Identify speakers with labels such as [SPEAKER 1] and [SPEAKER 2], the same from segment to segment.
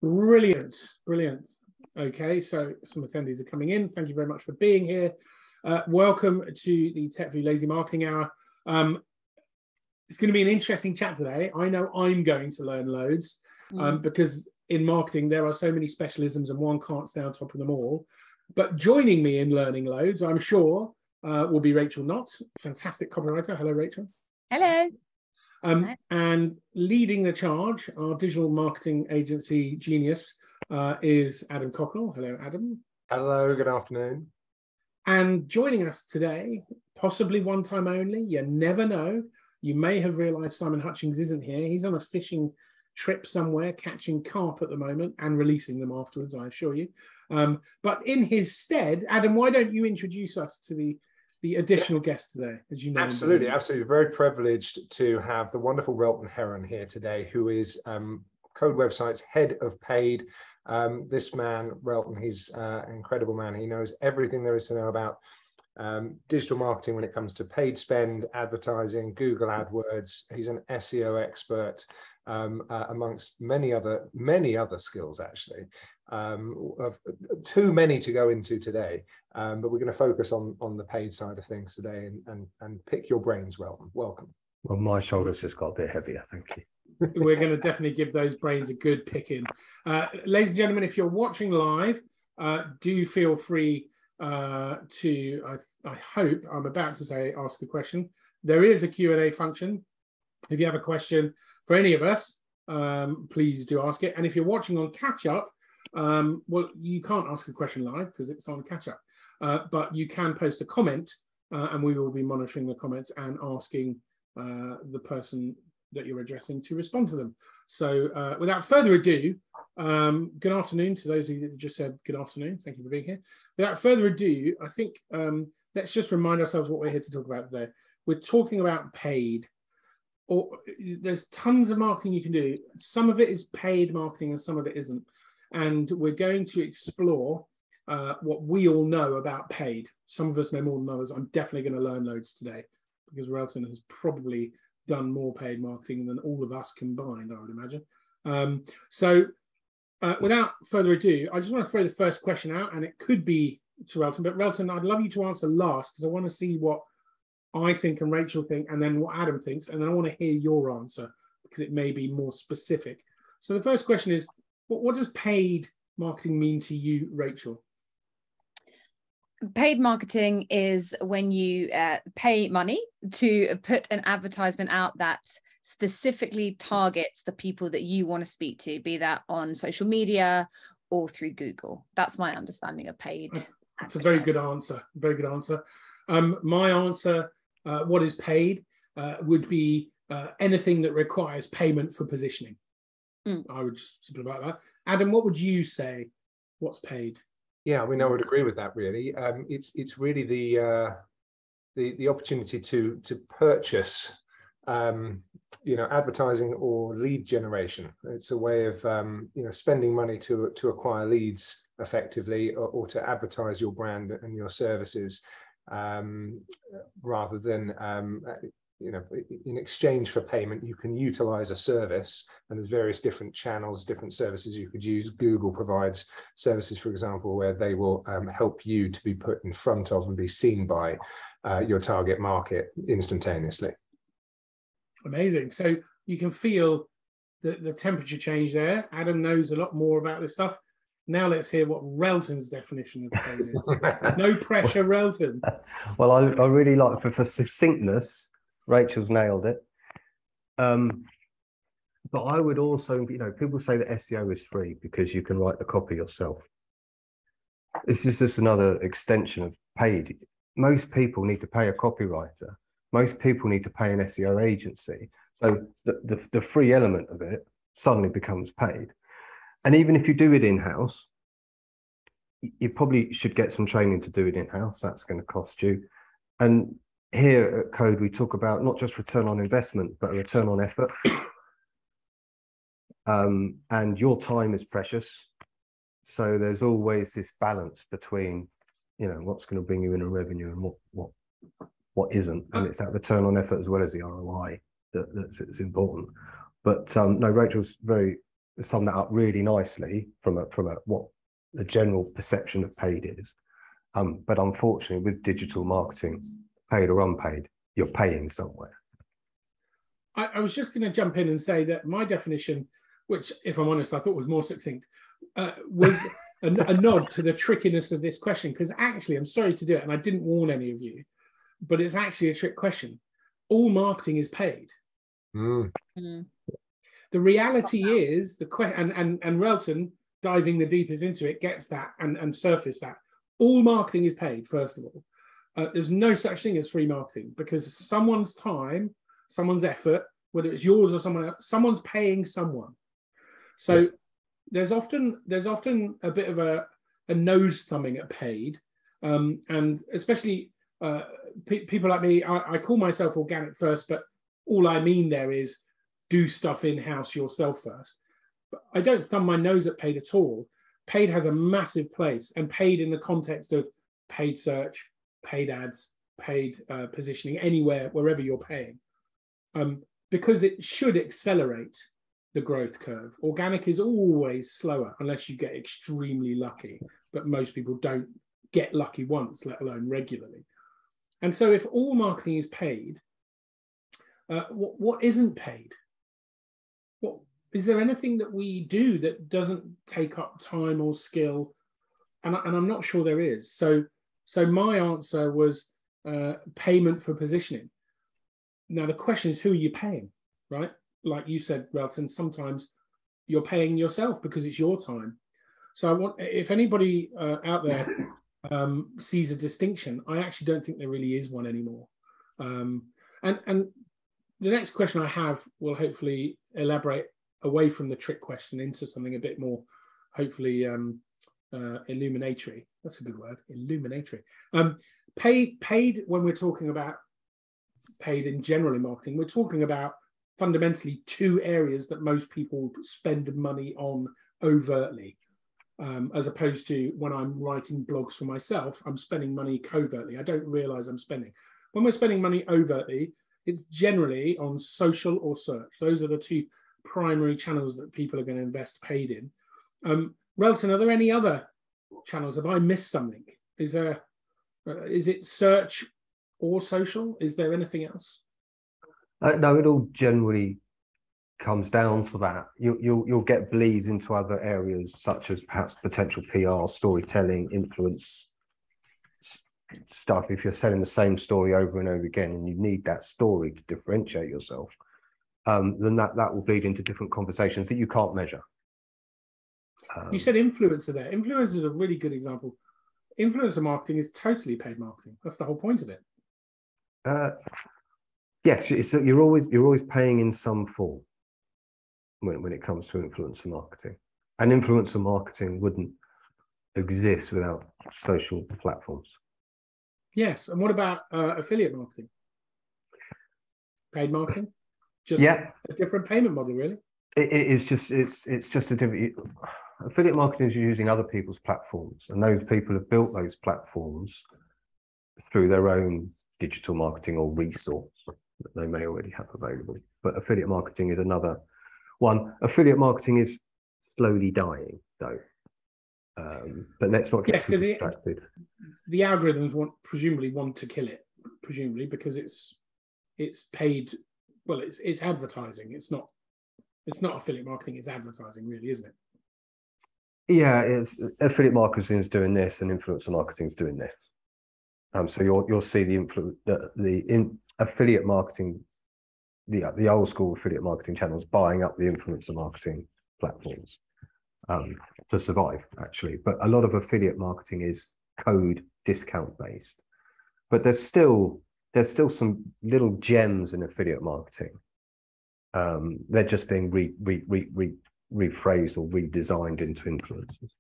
[SPEAKER 1] Brilliant, brilliant. Okay, so some attendees are coming in. Thank you very much for being here. Welcome to the TechView Lazy Marketing Hour. It's going to be an interesting chat today. I know I'm going to learn loads because in marketing there are so many specialisms and one can't stay on top of them all. But joining me in learning loads, I'm sure, will be Rachel Knott, fantastic copywriter. Hello, Rachel.
[SPEAKER 2] Hello.
[SPEAKER 1] And leading the charge, our digital marketing agency genius is Adam Cocknell. Hello, Adam.
[SPEAKER 3] Hello, good afternoon.
[SPEAKER 1] And joining us today, possibly one time only, you never know. You may have realised Simon Hutchings isn't here. He's on a fishing trip somewhere, catching carp at the moment and releasing them afterwards, I assure you. But in his stead, Adam, why don't you introduce us to the additional guest today, as you know?
[SPEAKER 3] Absolutely. Very privileged to have the wonderful Relton Heron here today, who is Code Website's head of paid. This man, Relton, he's an incredible man. He knows everything there is to know about digital marketing when it comes to paid spend, advertising, Google AdWords. He's an SEO expert amongst many other skills, actually. Too many to go into today, but we're going to focus on the paid side of things today and pick your brains, Relton. Welcome.
[SPEAKER 4] Well, my shoulders just got a bit heavier, thank you.
[SPEAKER 1] We're going to definitely give those brains a good picking. Ladies and gentlemen, if you're watching live, do feel free to, I hope, I'm about to say, ask a question. There is a Q&A function. If you have a question for any of us, please do ask it. And if you're watching on catch up, well, you can't ask a question live because it's on catch up, but you can post a comment and we will be monitoring the comments and asking the person that you're addressing to respond to them. So without further ado, good afternoon to those of you that just said good afternoon. Thank you for being here. Without further ado, I think let's just remind ourselves what we're here to talk about today. We're talking about paid. Or there's tons of marketing you can do. Some of it is paid marketing and some of it isn't. And we're going to explore what we all know about paid. Some of us know more than others. I'm definitely going to learn loads today because Relton has probably done more paid marketing than all of us combined, I would imagine. So without further ado, I just want to throw the first question out, and it could be to Relton, but Relton, I'd love you to answer last because I want to see what I think and Rachel think, and then what Adam thinks, and then I want to hear your answer because it may be more specific. So the first question is, what does paid marketing mean to you, Rachel?
[SPEAKER 2] Paid marketing is when you pay money to put an advertisement out that specifically targets the people that you want to speak to, be that on social media or through Google. That's my understanding of paid.
[SPEAKER 1] That's a very good answer. Very good answer. My answer, what is paid, would be anything that requires payment for positioning. I would just simplify that. Adam, what would you say? What's paid?
[SPEAKER 3] Yeah, I would agree with that. Really, it's really the opportunity to purchase, advertising or lead generation. It's a way of spending money to acquire leads effectively, or to advertise your brand and your services, rather than in exchange for payment, you can utilize a service, and there's various different channels, different services you could use. Google provides services, for example, where they will help you to be put in front of and be seen by your target market instantaneously.
[SPEAKER 1] Amazing. So you can feel the temperature change there. Adam knows a lot more about this stuff. Now let's hear what Relton's definition of paid is. No pressure, Relton.
[SPEAKER 4] Well, I really like, for succinctness, Rachel's nailed it. But I would also, people say that SEO is free because you can write the copy yourself. This is just another extension of paid. Most people need to pay a copywriter. Most people need to pay an SEO agency. So the free element of it suddenly becomes paid. And even if you do it in-house, you probably should get some training to do it in-house. That's going to cost you. And here at Code, we talk about not just return on investment, but a return on effort. And your time is precious. So there's always this balance between, what's going to bring you in a revenue and what isn't. And it's that return on effort as well as the ROI that's important. But no, Rachel's very sum that up really nicely from a what the general perception of paid is. But unfortunately, with digital marketing, paid or unpaid, you're paying somewhere.
[SPEAKER 1] I was just going to jump in and say that my definition, which, if I'm honest, I thought was more succinct, was a nod to the trickiness of this question. Because actually, I'm sorry to do it, and I didn't warn any of you, but it's actually a trick question. All marketing is paid.
[SPEAKER 3] Mm.
[SPEAKER 2] Mm.
[SPEAKER 1] The reality is, and Relton, diving the deepest into it, gets that and surface that. All marketing is paid, first of all. There's no such thing as free marketing, because someone's time, someone's effort, whether it's yours or someone else, someone's paying someone. So yeah. there's often a bit of a nose thumbing at paid, and especially people like me. I call myself organic first, but all I mean there is do stuff in-house yourself first. But I don't thumb my nose at paid at all. Paid has a massive place, and paid in the context of paid search, paid ads, paid positioning, anywhere, wherever you're paying, because it should accelerate the growth curve. Organic is always slower unless you get extremely lucky, but most people don't get lucky once, let alone regularly. And so if all marketing is paid, what isn't paid? What is there anything that we do that doesn't take up time or skill? And I'm not sure there is. So my answer was payment for positioning. Now the question is, who are you paying, right? Like you said, Relton, sometimes you're paying yourself because it's your time. So I want, if anybody out there sees a distinction, I actually don't think there really is one anymore. And the next question I have will hopefully elaborate away from the trick question into something a bit more, hopefully, illuminatory. That's a good word, illuminatory. Paid, when we're talking about paid in general in marketing, we're talking about fundamentally two areas that most people spend money on overtly, as opposed to when I'm writing blogs for myself, I'm spending money covertly. I don't realize I'm spending. When we're spending money overtly, it's generally on social or search. Those are the two primary channels that people are going to invest paid in. Relton, are there any other channels? Have I missed something? Is it search or social? Is there anything else?
[SPEAKER 4] No, it all generally comes down to that. You'll get bleeds into other areas, such as perhaps potential PR, storytelling, influence stuff. If you're selling the same story over and over again, and you need that story to differentiate yourself, then that will bleed into different conversations that you can't measure.
[SPEAKER 1] You said influencer there. Influencer is a really good example. Influencer marketing is totally paid marketing. That's the whole point of it.
[SPEAKER 4] Yes, you're always paying in some form when it comes to influencer marketing. And influencer marketing wouldn't exist without social platforms.
[SPEAKER 1] Yes, and what about affiliate marketing? Paid marketing? Just
[SPEAKER 4] a
[SPEAKER 1] different payment model, really.
[SPEAKER 4] It's just a different. Affiliate marketing is using other people's platforms, and those people have built those platforms through their own digital marketing or resource that they may already have available. But affiliate marketing is another one. Affiliate marketing is slowly dying, though. But let's not get too distracted. The
[SPEAKER 1] algorithms presumably want to kill it, because it's paid. Well, it's advertising. It's not affiliate marketing. It's advertising, really, isn't it?
[SPEAKER 4] Yeah, it's affiliate marketing is doing this, and influencer marketing is doing this. So you'll see the affiliate marketing, the old school affiliate marketing channels buying up the influencer marketing platforms to survive, actually. But a lot of affiliate marketing is code discount based. But there's still some little gems in affiliate marketing. They're just being rephrased or redesigned into influencers.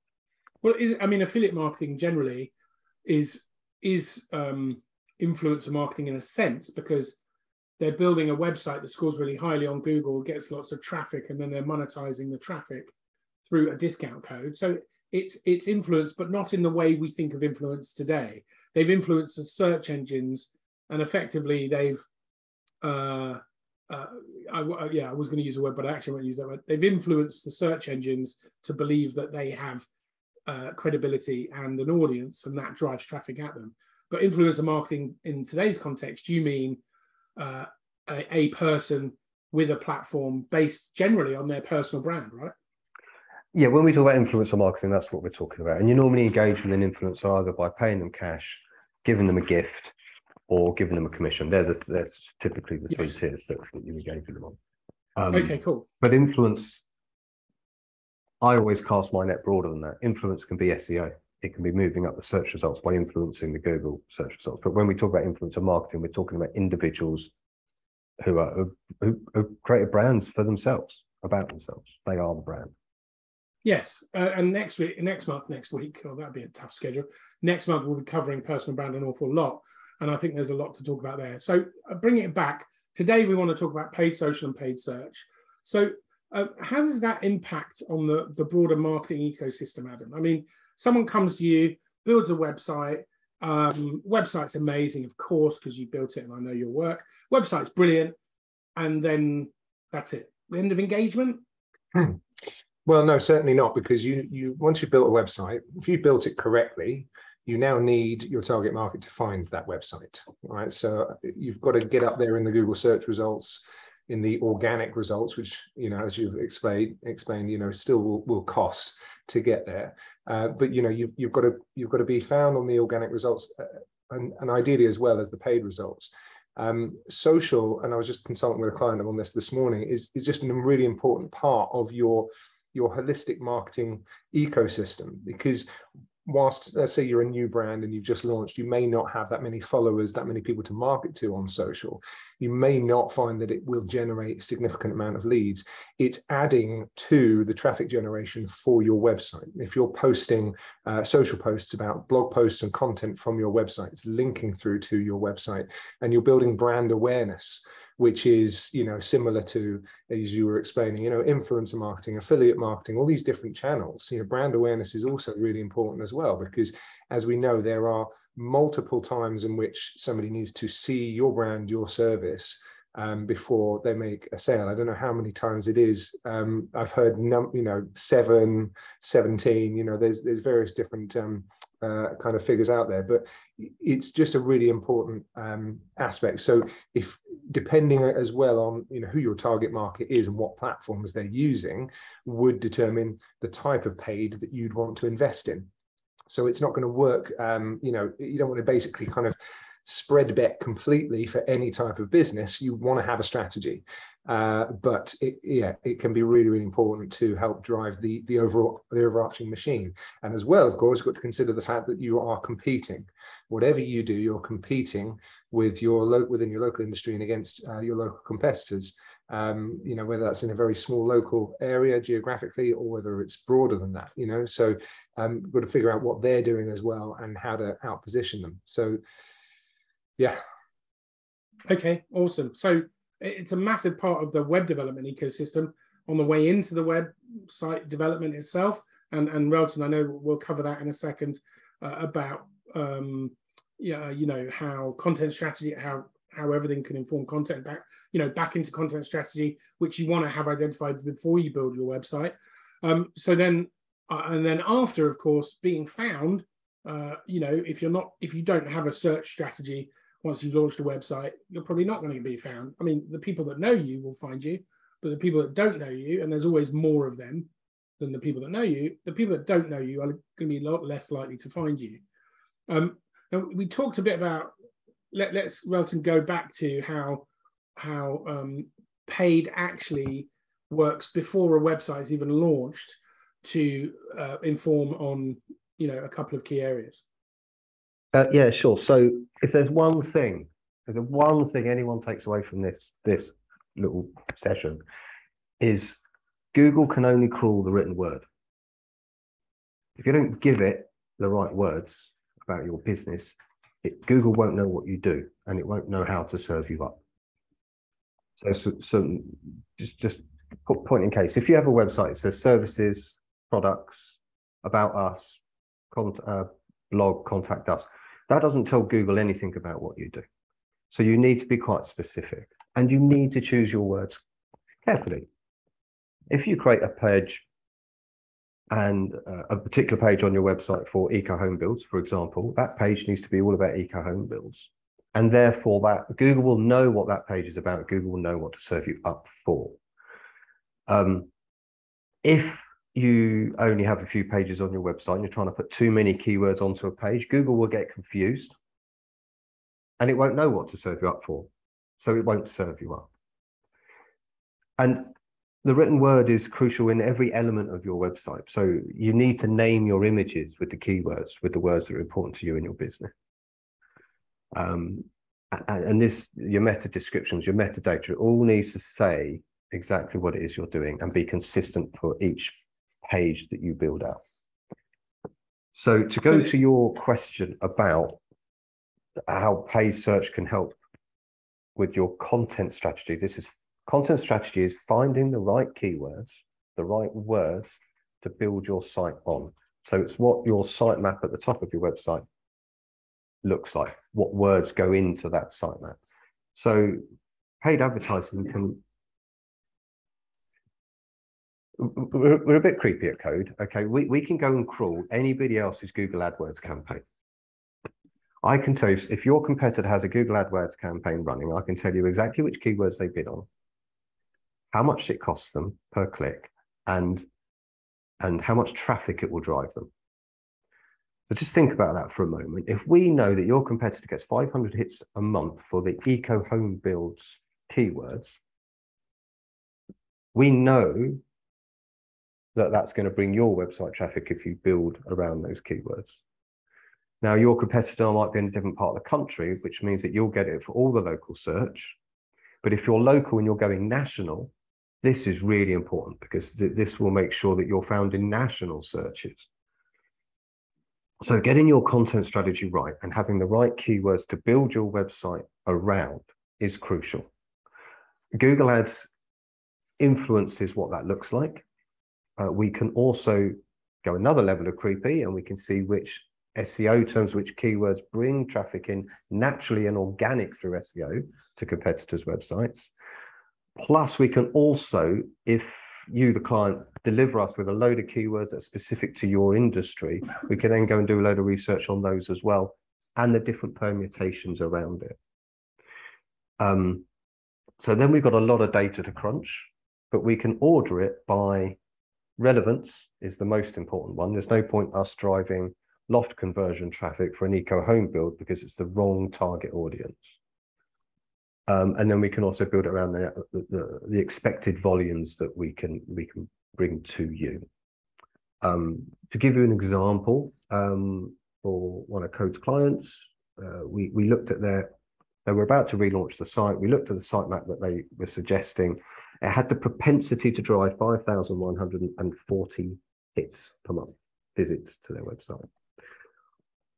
[SPEAKER 1] Well, affiliate marketing generally is influencer marketing in a sense, because they're building a website that scores really highly on Google, gets lots of traffic, and then they're monetizing the traffic through a discount code. So it's influence, but not in the way we think of influence today. They've influenced the search engines, and effectively they've I was going to use a word, but I actually won't use that word. They've influenced the search engines to believe that they have credibility and an audience, and that drives traffic at them. But influencer marketing in today's context, you mean a person with a platform based generally on their personal brand, right?
[SPEAKER 4] Yeah, when we talk about influencer marketing, that's what we're talking about. And you normally engage with an influencer either by paying them cash, giving them a gift, or giving them a commission. That's typically the three tiers that you engage with them on.
[SPEAKER 1] Okay, cool.
[SPEAKER 4] But influence, I always cast my net broader than that. Influence can be SEO. It can be moving up the search results by influencing the Google search results. But when we talk about influencer marketing, we're talking about individuals who created brands for themselves, about themselves. They are the brand.
[SPEAKER 1] Yes, and next week, oh, that'd be a tough schedule. Next month, we'll be covering personal brand an awful lot. And I think there's a lot to talk about there. So bringing it back, today we want to talk about paid social and paid search. So how does that impact on the broader marketing ecosystem, Adam? I mean, someone comes to you, builds a website. Website's amazing, of course, because you built it and I know your work. Website's brilliant. And then that's it. The end of engagement?
[SPEAKER 3] Well, no, certainly not, because you once you've built a website, if you built it correctly, you now need your target market to find that website, right? So you've got to get up there in the Google search results, in the organic results, which, as you've explained, still will cost to get there. But you've got to be found on the organic results, and ideally as well as the paid results. Social, and I was just consulting with a client on this morning, is just a really important part of your holistic marketing ecosystem, because whilst, let's say, you're a new brand and you've just launched, you may not have that many followers, that many people to market to on social. You may not find that it will generate a significant amount of leads. It's adding to the traffic generation for your website. If you're posting social posts about blog posts and content from your website, it's linking through to your website, and you're building brand awareness, which is, similar to, as you were explaining, influencer marketing, affiliate marketing, all these different channels. Brand awareness is also really important as well, because as we know, there are multiple times in which somebody needs to see your brand, your service, before they make a sale. I don't know how many times it is. I've heard, 7, 17, there's various different kind of figures out there, but it's just a really important aspect. So if, depending as well on who your target market is and what platforms they're using, would determine the type of paid that you'd want to invest in. So it's not going to work, you don't want to basically kind of spread bet completely for any type of business. You want to have a strategy, but it can be really, really important to help drive the overarching machine. And as well, of course, you've got to consider the fact that you are competing. Whatever you do, you're competing with within your local industry and against your local competitors. Whether that's in a very small local area geographically, or whether it's broader than that. So we've got to figure out what they're doing as well and how to outposition them. So. Yeah.
[SPEAKER 1] Okay, awesome. So it's a massive part of the web development ecosystem on the way into the website development itself. And Relton, I know we'll cover that in a second, about how content strategy, how everything can inform content back into content strategy, which you want to have identified before you build your website. So then and then after, of course, being found, if you don't have a search strategy. Once you've launched a website, you're probably not going to be found. I mean, the people that know you will find you, but the people that don't know you, and there's always more of them than the people that know you, the people that don't know you are going to be a lot less likely to find you. Now we talked a bit about, let's Relton go back to how paid actually works before a website is even launched to inform on, a couple of key areas.
[SPEAKER 4] Yeah, sure. So if there's one thing anyone takes away from this little session, is Google can only crawl the written word. If you don't give it the right words about your business, Google won't know what you do, and it won't know how to serve you up. So just point in case, if you have a website, it says services, products, about us, blog, contact us. That doesn't tell Google anything about what you do. So you need to be quite specific. And you need to choose your words carefully. If you create a page and a particular page on your website for eco home builds, for example, that page needs to be all about eco home builds. And therefore that Google will know what that page is about. Google will know what to serve you up for. If you only have a few pages on your website and you're trying to put too many keywords onto a page, Google will get confused and it won't know what to serve you up for. So it won't serve you up. And the written word is crucial in every element of your website. So you need to name your images with the keywords, with the words that are important to you in your business. And this, your meta descriptions, your metadata, it all needs to say exactly what it is you're doing and be consistent for each page that you build out. So to go to your question about how paid search can help with your content strategy, content strategy is finding the right keywords, the right words to build your site on. So it's what your sitemap at the top of your website looks like, what words go into that sitemap. So paid advertising can, we're a bit creepy at Code. Okay, we can go and crawl anybody else's Google AdWords campaign. I can tell you, if your competitor has a Google AdWords campaign running, I can tell you exactly which keywords they bid on, how much it costs them per click, and how much traffic it will drive them. So just think about that for a moment. If we know that your competitor gets 500 hits a month for the eco home builds keywords, we know that that's going to bring your website traffic if you build around those keywords. Now, your competitor might be in a different part of the country, which means that you'll get it for all the local search. But if you're local and you're going national, this is really important because this will make sure that you're found in national searches. So getting your content strategy right and having the right keywords to build your website around is crucial. Google Ads influences what that looks like. We can also go another level of creepy and we can see which SEO terms, which keywords bring traffic in naturally and organic through SEO to competitors' websites. Plus, we can also, if you, the client, deliver us with a load of keywords that are specific to your industry, we can then go and do a load of research on those as well and the different permutations around it. So then we've got a lot of data to crunch, but we can order it by relevance is the most important one. There's no point us driving loft conversion traffic for an eco home build because it's the wrong target audience. And then we can also build it around the expected volumes that we can bring to you. To give you an example, for one of Code's clients, we looked at they were about to relaunch the site. We looked at the sitemap that they were suggesting. It had the propensity to drive 5,140 hits per month, visits to their website.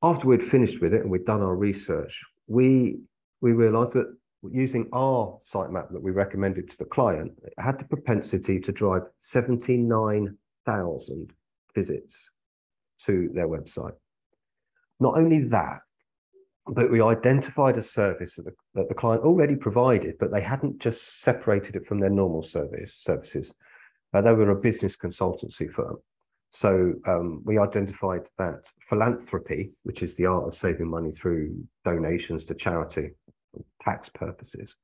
[SPEAKER 4] After we'd finished with it and we'd done our research, we realized that using our sitemap that we recommended to the client, it had the propensity to drive 79,000 visits to their website. Not only that, but we identified a service that the client already provided, but they hadn't just separated it from their normal services. They were a business consultancy firm. So we identified that philanthropy, which is the art of saving money through donations to charity, tax purposes,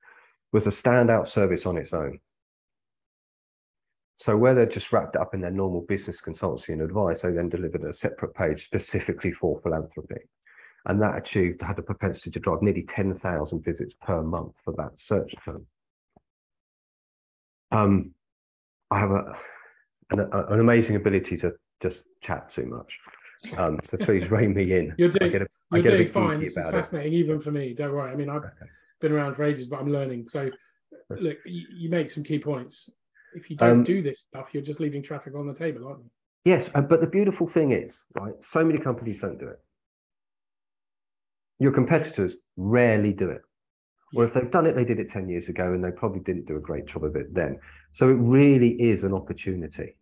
[SPEAKER 4] was a standout service on its own. So where they just wrapped it up in their normal business consultancy and advice, they then delivered a separate page specifically for philanthropy. And that had a propensity to drive nearly 10,000 visits per month for that search term. I have an amazing ability to just chat too much. So please rein me in.
[SPEAKER 1] You're doing fine. This is fascinating, even for me. Don't worry. I mean, I've been around for ages, but I'm learning. So look, you make some key points. If you don't do this stuff, you're just leaving traffic on the table, aren't you?
[SPEAKER 4] Yes, but the beautiful thing is, right, so many companies don't do it. Your competitors rarely do it. Or if they've done it, they did it 10 years ago and they probably didn't do a great job of it then. So it really is an opportunity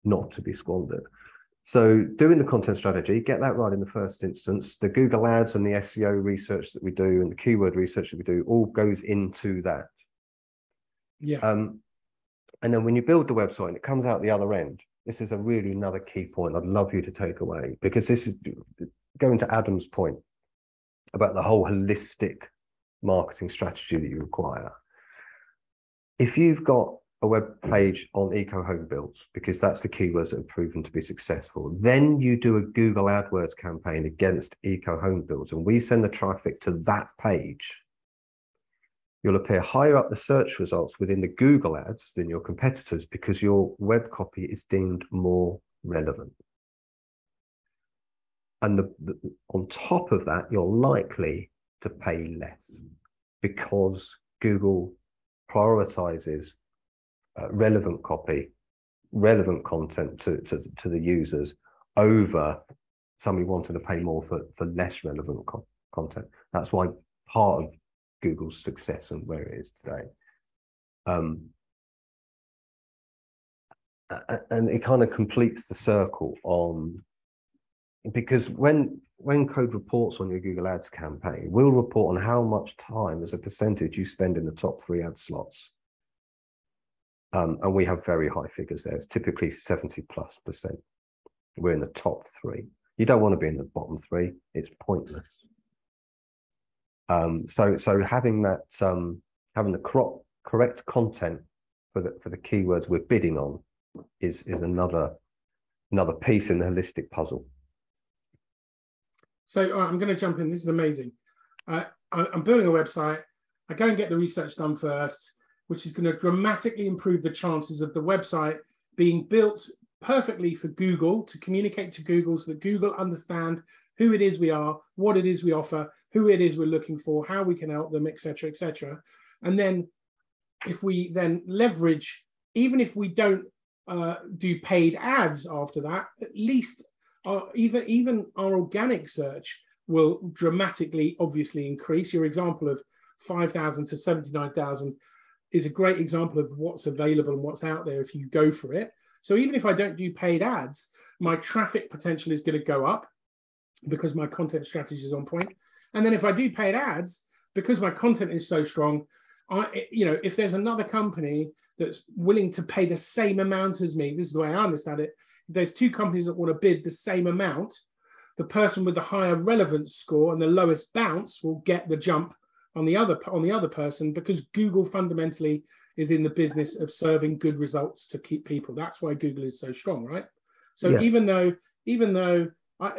[SPEAKER 4] not to be squandered. So doing the content strategy, get that right in the first instance. The Google Ads and the SEO research that we do and the keyword research that we do all goes into that.
[SPEAKER 1] Yeah.
[SPEAKER 4] And then when you build the website and it comes out the other end, this is a really another key point I'd love you to take away, because this is going to Adam's point about the whole holistic marketing strategy that you require. If you've got a web page on Eco Home Builds, because that's the keywords that have proven to be successful, then you do a Google AdWords campaign against Eco Home Builds, and we send the traffic to that page, you'll appear higher up the search results within the Google ads than your competitors, because your web copy is deemed more relevant. And on top of that, you're likely to pay less, because Google prioritizes relevant copy, relevant content to the users over somebody wanting to pay more for less relevant content. That's why part of Google's success and where it is today. And it kind of completes the circle on, because when Code reports on your Google Ads campaign, we'll report on how much time as a percentage you spend in the top 3 ad slots. And we have very high figures there. It's typically 70+%. We're in the top 3. You don't want to be in the bottom 3. It's pointless. So having that, having the correct content for the keywords we're bidding on is another piece in the holistic puzzle.
[SPEAKER 1] So I'm going to jump in. This is amazing. I'm building a website. I go and get the research done first, which is going to dramatically improve the chances of the website being built perfectly for Google, to communicate to Google, so that Google understand who it is we are, what it is we offer, who it is we're looking for, how we can help them, etc., etc. And then if we then leverage, even if we don't do paid ads after that, at least even our organic search will dramatically, obviously, increase. Your example of 5,000 to 79,000 is a great example of what's available and what's out there if you go for it. So even if I don't do paid ads, my traffic potential is going to go up because my content strategy is on point. And then if I do paid ads, because my content is so strong, if there's another company that's willing to pay the same amount as me, this is the way I understand it. If there's 2 companies that want to bid the same amount, the person with the higher relevance score and the lowest bounce will get the jump on the other person, because Google fundamentally is in the business of serving good results to keep people. That's why Google is so strong, right? So yeah. even though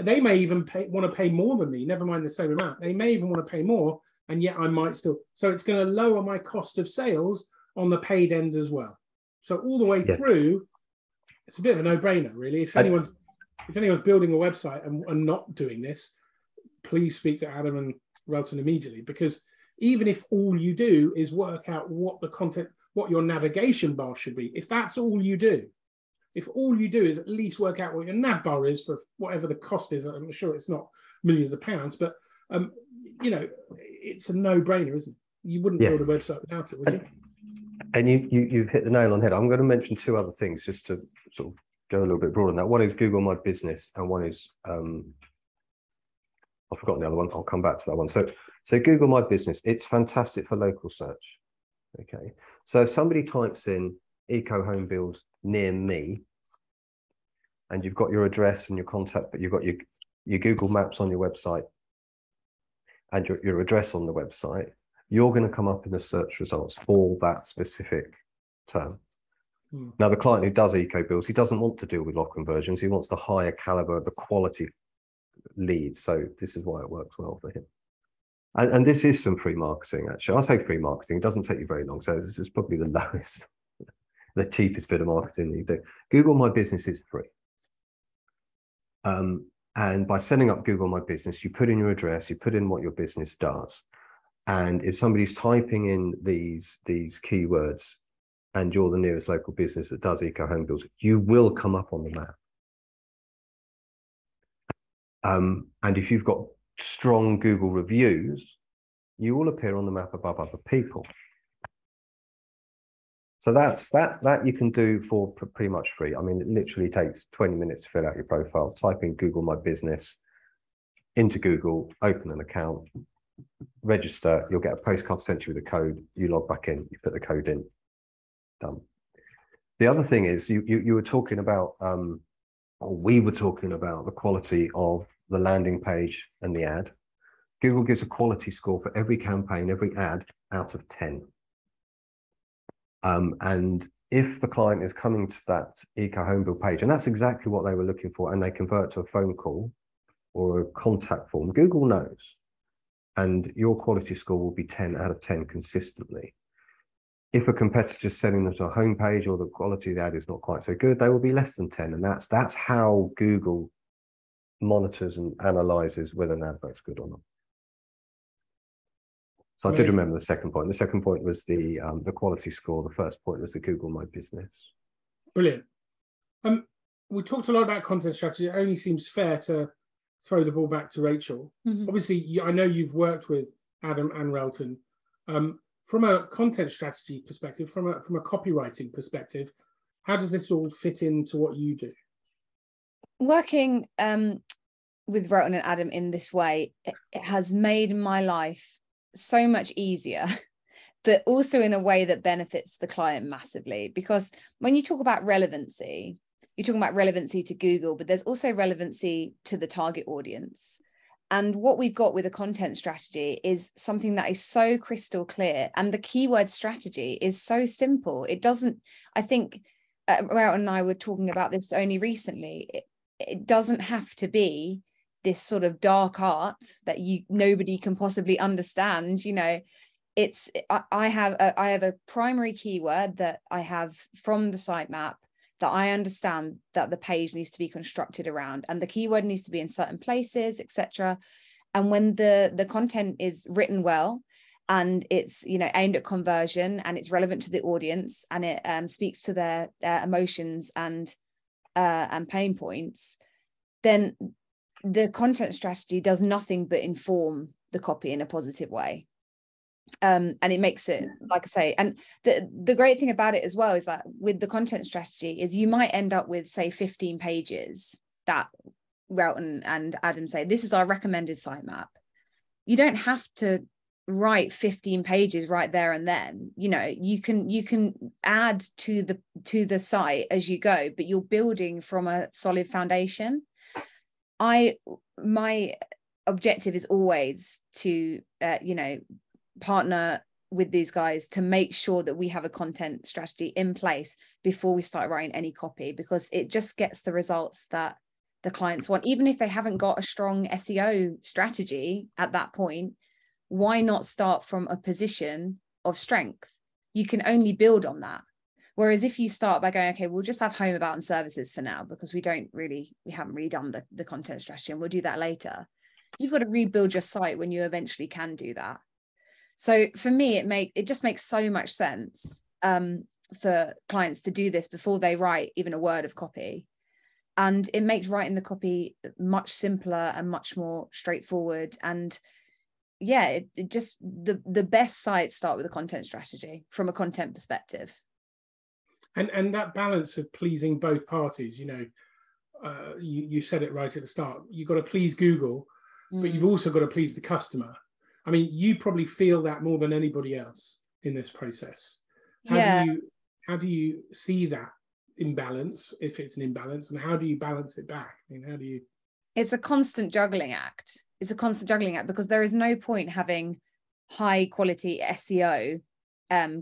[SPEAKER 1] they may even want to pay more than me, never mind the same amount, they may even want to pay more, and yet I might still. So it's going to lower my cost of sales on the paid end as well. So all the way through, it's a bit of a no-brainer, really. If anyone's building a website and not doing this, please speak to Adam and Relton immediately, because even if all you do is work out what your navigation bar should be, if that's all you do, if all you do is at least work out what your nav bar is for whatever the cost is, I'm sure it's not millions of pounds, but it's a no-brainer, isn't it? You wouldn't build a website without it, would you?
[SPEAKER 4] And you've hit the nail on the head. I'm going to mention 2 other things just to sort of go a little bit broader than that. One is Google My Business, and one is I've forgotten the other one. I'll come back to that one. So Google My Business, it's fantastic for local search. Okay. So if somebody types in Eco Home Builds near me, and you've got your address and your contact, but you've got your Google Maps on your website and your address on the website, you're going to come up in the search results for that specific term. Now, the client who does Eco Builds, he doesn't want to deal with lot conversions. He wants the higher caliber, the quality leads. So this is why it works well for him. And this is some free marketing, actually. I say free marketing, it doesn't take you very long. So this is probably the lowest, the cheapest bit of marketing that you do. Google My Business is free. And by setting up Google My Business, you put in your address, you put in what your business does. And if somebody's typing in these keywords and you're the nearest local business that does Eco Home Builds, you will come up on the map. And if you've got strong Google reviews, you will appear on the map above other people. So that you can do for pretty much free. I mean, it literally takes 20 minutes to fill out your profile, type in Google My Business into Google, open an account, register, you'll get a postcard sent to you with a code, you log back in, you put the code in, done. The other thing is you were talking about, or we were talking about the quality of the landing page and the ad. Google gives a quality score for every campaign, every ad out of 10. And if the client is coming to that Eco Home Build page, and that's exactly what they were looking for, and they convert to a phone call or a contact form, Google knows. And your quality score will be 10 out of 10 consistently. If a competitor is sending them to a homepage or the quality of the ad is not quite so good, they will be less than 10. And that's how Google monitors and analyzes whether an advert's good or not. So I did remember the second point. The second point was the quality score. The first point was the Google My Business.
[SPEAKER 1] Brilliant. We talked a lot about content strategy. It only seems fair to throw the ball back to Rachel.
[SPEAKER 2] Mm-hmm.
[SPEAKER 1] Obviously, I know you've worked with Adam and Relton. From a content strategy perspective, from a copywriting perspective, how does this all fit into what you do?
[SPEAKER 2] Working with Relton and Adam in this way, it has made my life so much easier, but also in a way that benefits the client massively. Because when you talk about relevancy, you're talking about relevancy to Google, but there's also relevancy to the target audience. And what we've got with a content strategy is something that is so crystal clear. And the keyword strategy is so simple. It doesn't, I think, Relton and I were talking about this only recently. It doesn't have to be this sort of dark art that nobody can possibly understand. You know, I have a primary keyword that I have from the sitemap that I understand that the page needs to be constructed around, and the keyword needs to be in certain places, etc. And when the content is written well, and it's, you know, aimed at conversion, and it's relevant to the audience, and it speaks to their emotions and pain points, then the content strategy does nothing but inform the copy in a positive way. And it makes it, like I say, and the great thing about it as well is that with the content strategy is you might end up with, say, 15 pages that Relton and Adam say, this is our recommended sitemap. You don't have to write 15 pages right there and then. You know, you can add to the site as you go, but you're building from a solid foundation. My objective is always to partner with these guys to make sure that we have a content strategy in place before we start writing any copy, because it just gets the results that the clients want. Even if they haven't got a strong SEO strategy at that point, why not start from a position of strength? You can only build on that. Whereas if you start by going, okay, we'll just have home, about, and services for now, because we haven't really done the content strategy, and we'll do that later. You've got to rebuild your site when you eventually can do that. So for me, it just makes so much sense for clients to do this before they write even a word of copy. And it makes writing the copy much simpler and much more straightforward. And yeah, it just, the best sites start with a content strategy from a content perspective.
[SPEAKER 1] And that balance of pleasing both parties, you know, you said it right at the start. You've got to please Google, but you've also got to please the customer. I mean, you probably feel that more than anybody else in this process. How do you see that imbalance, if it's an imbalance, and how do you balance it back? I mean, how do you? It's
[SPEAKER 2] a constant juggling act. Because there is no point having high quality SEO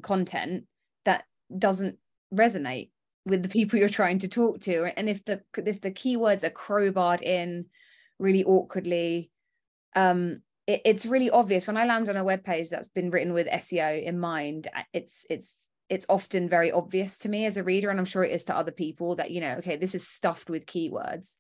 [SPEAKER 2] content that doesn't resonate with the people you're trying to talk to. And if the keywords are crowbarred in really awkwardly, it's really obvious. When I land on a web page that's been written with SEO in mind, it's often very obvious to me as a reader, and I'm sure it is to other people, that, you know, okay, this is stuffed with keywords.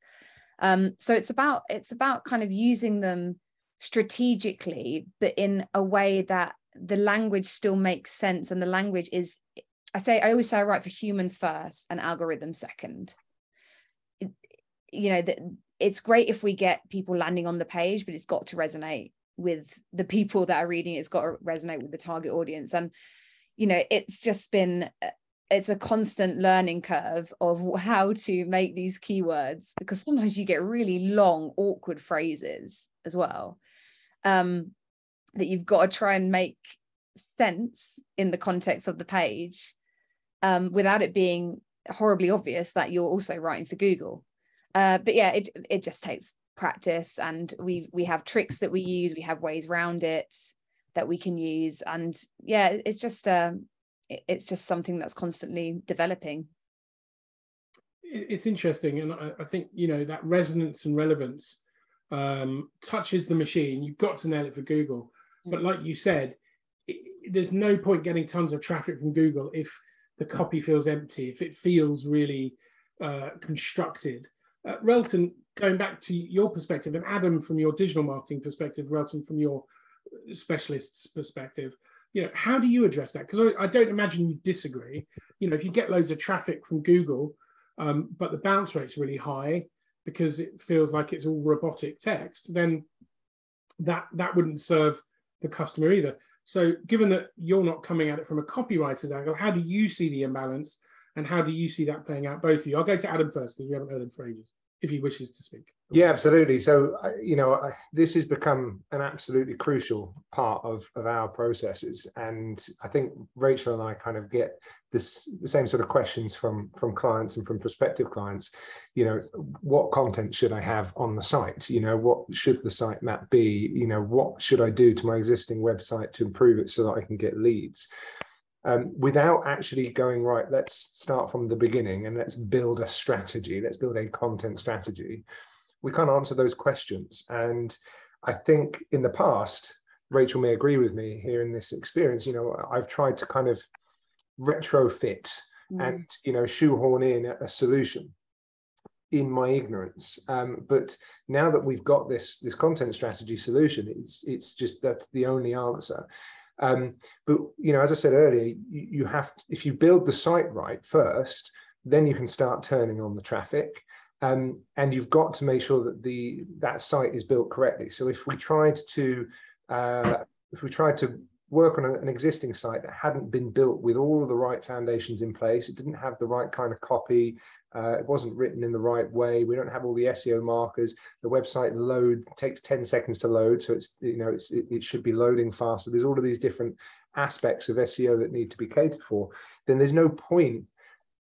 [SPEAKER 2] So it's about kind of using them strategically, but in a way that the language still makes sense. And the language is, I always say I write for humans first and algorithms second. It's great if we get people landing on the page, but it's got to resonate with the people that are reading it. It's got to resonate with the target audience. And, you know, it's a constant learning curve of how to make these keywords, because sometimes you get really long, awkward phrases as well, that you've got to try and make sense in the context of the page. without it being horribly obvious that you're also writing for Google. But yeah, it just takes practice, and we have tricks that we use, we have ways around it that we can use, and yeah, it's just something that's constantly developing.
[SPEAKER 1] It's interesting, and I think, you know, that resonance and relevance touches the machine. You've got to nail it for Google, but like you said, there's no point getting tons of traffic from Google if the copy feels empty, if it feels really constructed. Relton, going back to your perspective, and Adam from your digital marketing perspective, Relton from your specialist's perspective, you know, how do you address that? Because I don't imagine you disagree. You know, if you get loads of traffic from Google, but the bounce rate's really high because it feels like it's all robotic text, then that wouldn't serve the customer either. So given that you're not coming at it from a copywriter's angle, how do you see the imbalance, and how do you see that playing out, both of you? I'll go to Adam first because we haven't heard him for ages, if he wishes to speak.
[SPEAKER 3] Yeah, absolutely. So, you know, this has become an absolutely crucial part of our processes. And I think Rachel and I kind of get the same sort of questions from clients and from prospective clients. You know, what content should I have on the site? You know, what should the site map be? You know, what should I do to my existing website to improve it so that I can get leads? Without actually going, right, let's start from the beginning and let's build a strategy, let's build a content strategy. We can't answer those questions. And I think in the past, Rachel may agree with me here in this experience, you know, I've tried to kind of retrofit and, you know, shoehorn in a solution in my ignorance. But now that we've got this content strategy solution, it's just that's the only answer. But, you know, as I said earlier, you have to, if you build the site right first, then you can start turning on the traffic. And you've got to make sure that that site is built correctly. So if we tried to work on an existing site that hadn't been built with all of the right foundations in place, it didn't have the right kind of copy, it wasn't written in the right way, we don't have all the SEO markers, the website takes 10 seconds to load, so it's, you know, it should be loading faster. There's all of these different aspects of SEO that need to be catered for. Then there's no point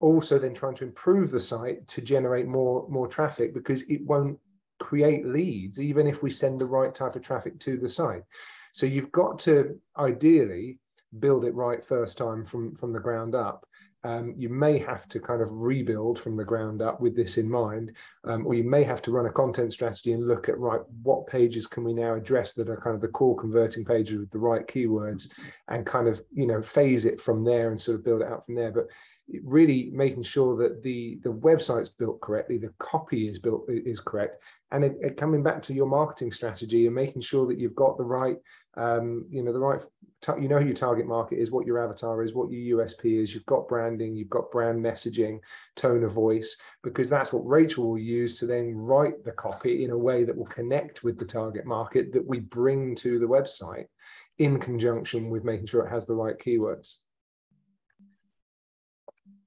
[SPEAKER 3] also then trying to improve the site to generate more traffic, because it won't create leads even if we send the right type of traffic to the site. So you've got to ideally build it right first time from the ground up. You may have to kind of rebuild from the ground up with this in mind, or you may have to run a content strategy and look at, right, what pages can we now address that are kind of the core converting pages with the right keywords, and kind of, you know, phase it from there and sort of build it out from there. But really making sure that the website's built correctly, the copy is correct, and it coming back to your marketing strategy and making sure that you've got the right, you know, the right, you know who your target market is, what your avatar is, what your USP is, you've got branding, you've got brand messaging, tone of voice, because that's what Rachel will use to then write the copy in a way that will connect with the target market that we bring to the website, in conjunction with making sure it has the right keywords.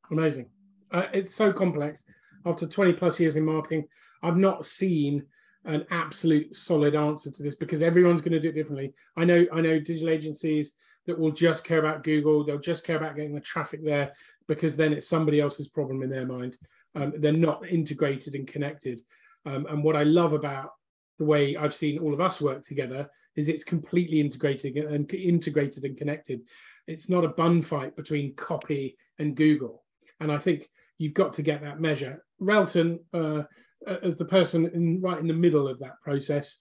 [SPEAKER 1] Amazing. It's so complex. After 20 plus years in marketing, I've not seen an absolute solid answer to this, because everyone's going to do it differently. I know digital agencies that will just care about Google. They'll just care about getting the traffic there, because then it's somebody else's problem in their mind. They're not integrated and connected. And what I love about the way I've seen all of us work together is it's completely integrated and connected. It's not a bun fight between copy and Google. And I think you've got to get that measure. Relton, as the person right in the middle of that process,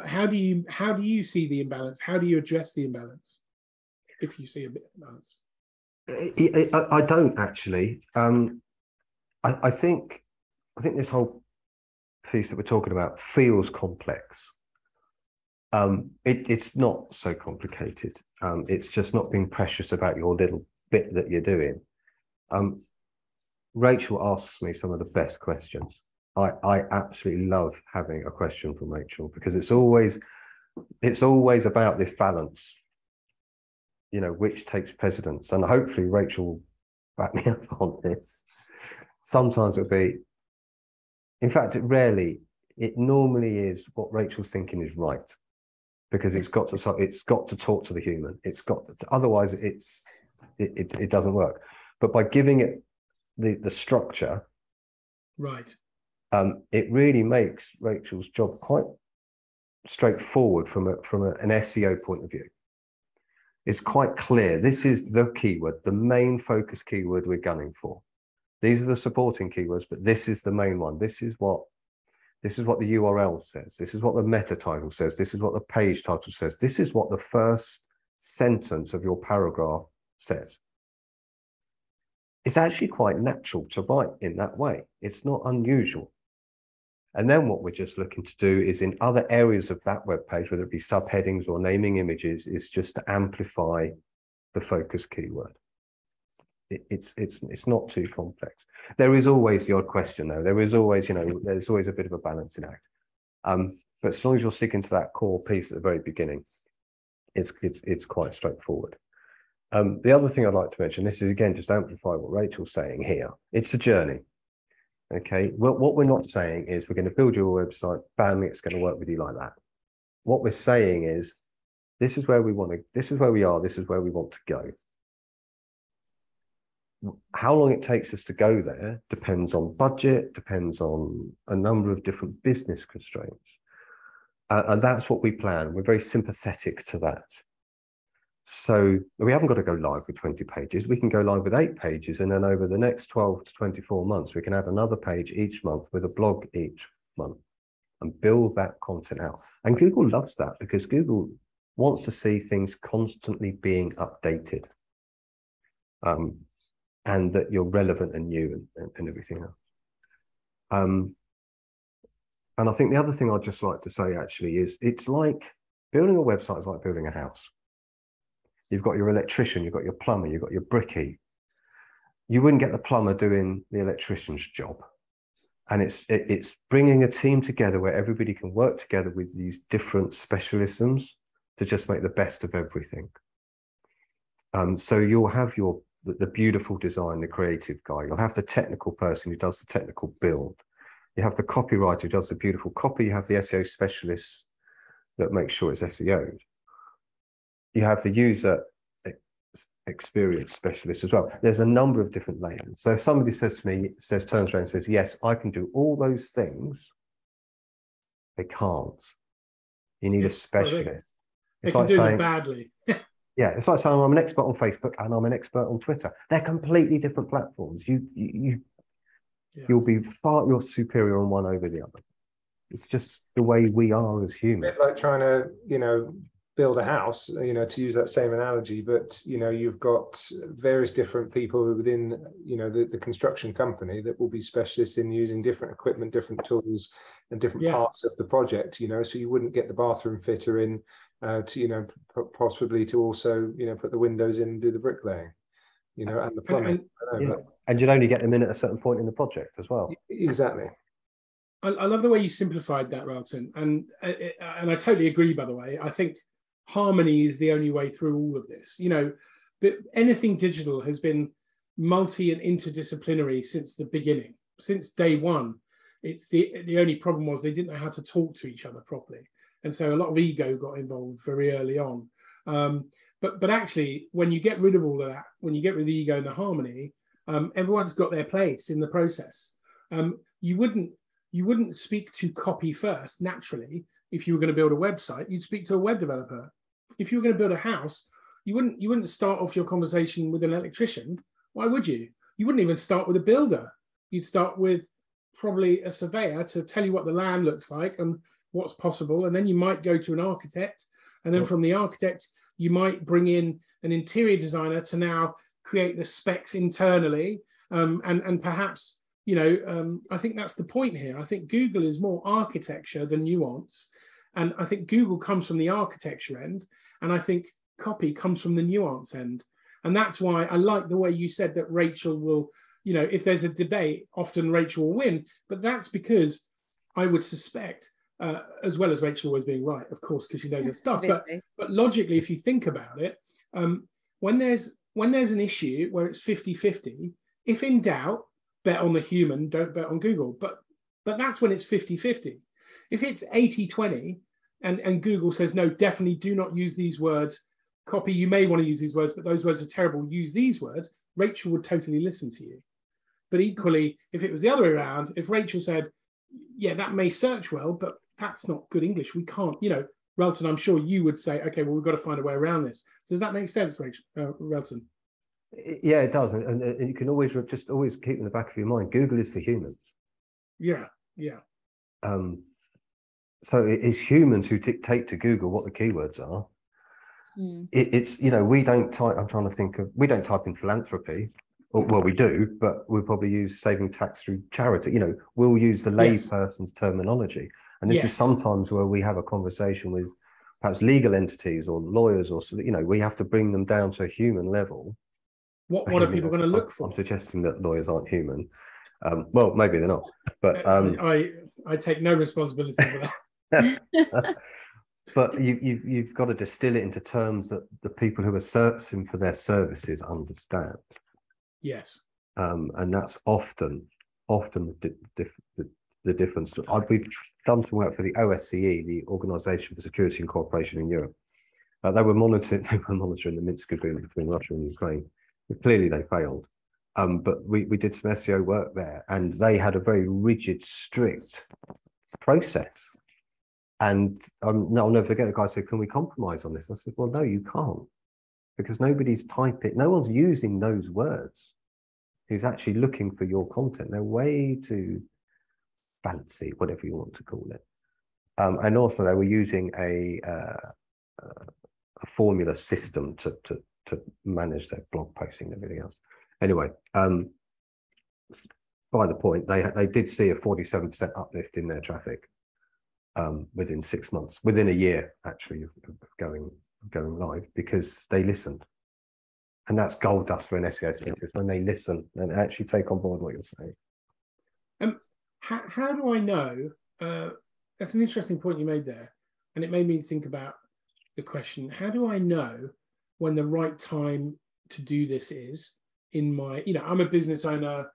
[SPEAKER 1] how do you see the imbalance? How do you address the imbalance, if you see a bit of imbalance?
[SPEAKER 4] I don't actually. I think this whole piece that we're talking about feels complex. It's not so complicated. It's just not being precious about your little bit that you're doing. Rachel asks me some of the best questions. I absolutely love having a question from Rachel, because it's always about this balance, you know, which takes precedence. And hopefully Rachel will back me up on this. Sometimes it'll be, in fact, it normally is what Rachel's thinking is right, because it's got to talk to the human. Otherwise it doesn't work. But by giving it the structure,
[SPEAKER 1] Right.
[SPEAKER 4] it really makes Rachel's job quite straightforward from an SEO point of view. It's quite clear. This is the keyword, the main focus keyword we're gunning for. These are the supporting keywords, but this is the main one. This is what the URL says. This is what the meta title says. This is what the page title says. This is what the first sentence of your paragraph says. It's actually quite natural to write in that way. It's not unusual. And then what we're just looking to do is in other areas of that web page, whether it be subheadings or naming images, is just to amplify the focus keyword. It's not too complex. There is always the odd question though. There is always, there's always a bit of a balancing act. But as long as you're sticking to that core piece at the very beginning, it's quite straightforward. The other thing I'd like to mention, this is again just amplify what Rachel's saying here. It's a journey. Okay, well, what we're not saying is we're going to build your website, bam, it's going to work with you like that. What we're saying is this is where we want to, this is where we are, this is where we want to go. How long it takes us to go there depends on budget, depends on a number of different business constraints. And that's what we plan. We're very sympathetic to that. So we haven't got to go live with 20 pages. We can go live with 8 pages. And then over the next 12 to 24 months, we can add another page each month with a blog each month and build that content out. And Google loves that because Google wants to see things constantly being updated. And that you're relevant and new and everything else. And I think the other thing I'd just like to say actually is it's like building a website is like building a house. You've got your electrician, you've got your plumber, you've got your brickie. You wouldn't get the plumber doing the electrician's job. And it's bringing a team together where everybody can work together with these different specialisms to just make the best of everything. So you'll have the beautiful design, the creative guy. You'll have the technical person who does the technical build. You have the copywriter who does the beautiful copy. You have the SEO specialist that makes sure it's SEO'd. You have the user experience specialist as well. There's a number of different layers. So if somebody says to me, turns around and says, yes, I can do all those things, they can't. You need a specialist.
[SPEAKER 1] They can do it badly.
[SPEAKER 4] Yeah, it's like saying I'm an expert on Facebook and I'm an expert on Twitter. They're completely different platforms. You'll be you're superior on one over the other. It's just the way we are as humans.
[SPEAKER 3] A bit like trying to, build a house, to use that same analogy, but, you've got various different people within, the construction company that will be specialists in using different equipment, different tools and different parts of the project, so you wouldn't get the bathroom fitter in to, possibly to also, put the windows in and do the bricklaying, and the plumbing.
[SPEAKER 4] And you'd only get them in at a certain point in the project as well.
[SPEAKER 3] Exactly.
[SPEAKER 1] I love the way you simplified that, Railton. And I totally agree, by the way. I think harmony is the only way through all of this. But anything digital has been multi and interdisciplinary since the beginning, since day one. It's the only problem was they didn't know how to talk to each other properly. And so a lot of ego got involved very early on. But actually, when you get rid of all of that, when you get rid of the ego and the harmony, everyone's got their place in the process. You wouldn't speak to copy first, naturally. If you were going to build a website, you'd speak to a web developer. If you were going to build a house, you wouldn't start off your conversation with an electrician. Why would you? You wouldn't even start with a builder. You'd start with probably a surveyor to tell you what the land looks like and what's possible. And then you might go to an architect. And then from the architect, you might bring in an interior designer to now create the specs internally. And perhaps, I think that's the point here. I think Google is more architecture than nuance. And I think Google comes from the architecture end. And I think copy comes from the nuance end. And that's why I like the way you said that Rachel will, if there's a debate, often Rachel will win. But that's because I would suspect, as well as Rachel always being right, of course, because she knows her stuff. But logically, if you think about it, when there's an issue where it's 50-50, if in doubt, bet on the human, don't bet on Google. But that's when it's 50-50. If it's 80-20 and Google says, no, definitely do not use these words. Copy, you may want to use these words, but those words are terrible. Use these words. Rachel would totally listen to you. But equally, if it was the other way around, if Rachel said, yeah, that may search well, but that's not good English, we can't, Relton, I'm sure you would say, okay, well, we've got to find a way around this. Does that make sense, Rachel, Relton?
[SPEAKER 4] Yeah, it does. And you can always keep in the back of your mind, Google is for humans.
[SPEAKER 1] Yeah.
[SPEAKER 4] So it's humans who dictate to Google what the keywords are. It's, we don't type, we don't type in philanthropy. Well, we do, but we'll probably use saving tax through charity. We'll use the layperson's terminology. And this is sometimes where we have a conversation with perhaps legal entities or lawyers, or, we have to bring them down to a human level.
[SPEAKER 1] What are people going to look for?
[SPEAKER 4] I'm suggesting that lawyers aren't human. Well, maybe they're not, but
[SPEAKER 1] I take no responsibility for that.
[SPEAKER 4] But you've got to distill it into terms that the people who are searching for their services understand.
[SPEAKER 1] Yes.
[SPEAKER 4] And that's often the difference. We've done some work for the OSCE, the Organization for Security and Cooperation in Europe. They were monitoring the Minsk agreement between Russia and Ukraine. Clearly, they failed. But we did some SEO work there, and they had a very rigid, strict process. And I'll never forget, the guy said, "Can we compromise on this?" I said, "Well, no, you can't, because nobody's typing, no one's using those words who's actually looking for your content. They're way too fancy, whatever you want to call it." And also, they were using a formula system to manage their blog posting and everything else. Anyway, by the point, they did see a 47% uplift in their traffic within 6 months, within a year actually of going live, because they listened. And that's gold dust for an SEO specialist, when they listen and actually take on board what you're saying.
[SPEAKER 1] How do I know? That's an interesting point you made there, and it made me think about the question: how do I know when the right time to do this is in my, I'm a business owner.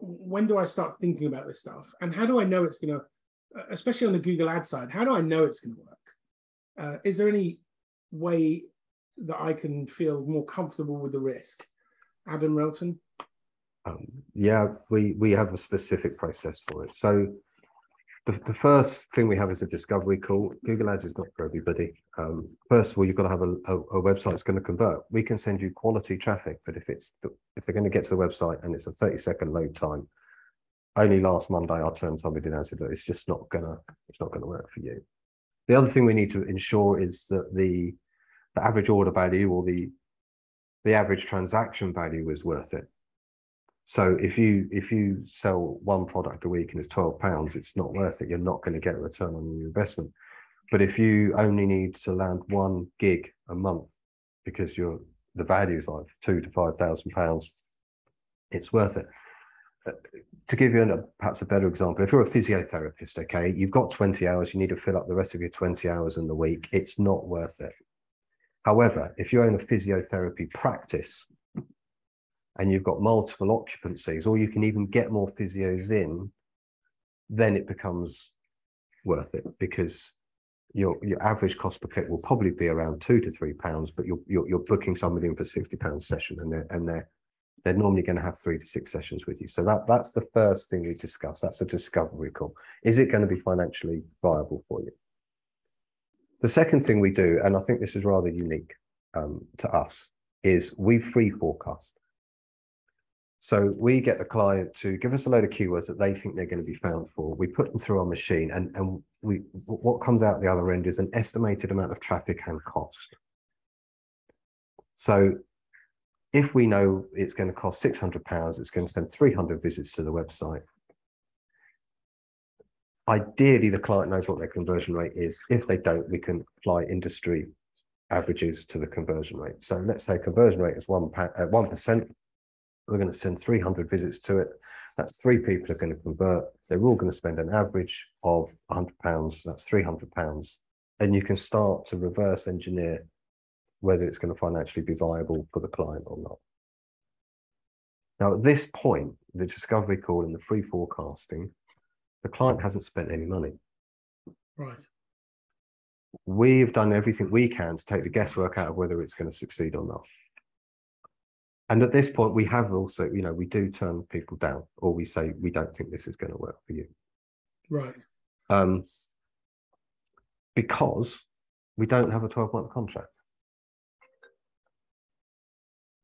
[SPEAKER 1] When do I start thinking about this stuff? And how do I know it's going to, especially on the Google Ads side, how do I know it's going to work? Is there any way that I can feel more comfortable with the risk? Adam Relton?
[SPEAKER 4] Yeah, we have a specific process for it. So the first thing we have is a discovery call. Google Ads is not for everybody. First of all, you've got to have a website that's going to convert. We can send you quality traffic, but if they're going to get to the website and it's a 30-second load time, only last Monday I turned somebody down and said, "Look, it's just not gonna work for you." The other thing we need to ensure is that the average order value, or the average transaction value, is worth it. So if you sell one product a week and it's £12, it's not worth it. You're not going to get a return on your investment. But if you only need to land 1 gig a month because the value is like £2,000 to £5,000, it's worth it. To give you perhaps a better example, if you're a physiotherapist, okay, you've got 20 hours, you need to fill up the rest of your 20 hours in the week, it's not worth it. However, if you own a physiotherapy practice and you've got multiple occupancies, or you can even get more physios in, then it becomes worth it, because your average cost per click will probably be around £2 to £3, but you're booking somebody in for £60 a session, and they're normally going to have 3 to 6 sessions with you. So that's the first thing we discuss. That's a discovery call. Is it going to be financially viable for you? The second thing we do, and I think this is rather unique to us, is we free forecast. So we get the client to give us a load of keywords that they think they're going to be found for. We put them through our machine, and what comes out the other end is an estimated amount of traffic and cost. So if we know it's going to cost £600, it's going to send 300 visits to the website. Ideally, the client knows what their conversion rate is. If they don't, we can apply industry averages to the conversion rate. So let's say conversion rate is 1%. We're going to send 300 visits to it. That's 3 people are going to convert. They're all going to spend an average of £100. That's £300. And you can start to reverse engineer whether it's going to financially be viable for the client or not. Now, at this point, the discovery call and the free forecasting, the client hasn't spent any money.
[SPEAKER 1] Right.
[SPEAKER 4] We've done everything we can to take the guesswork out of whether it's going to succeed or not. And at this point, we have also, we do turn people down, or we say, we don't think this is going to work for you.
[SPEAKER 1] Right.
[SPEAKER 4] Because we don't have a 12-month contract.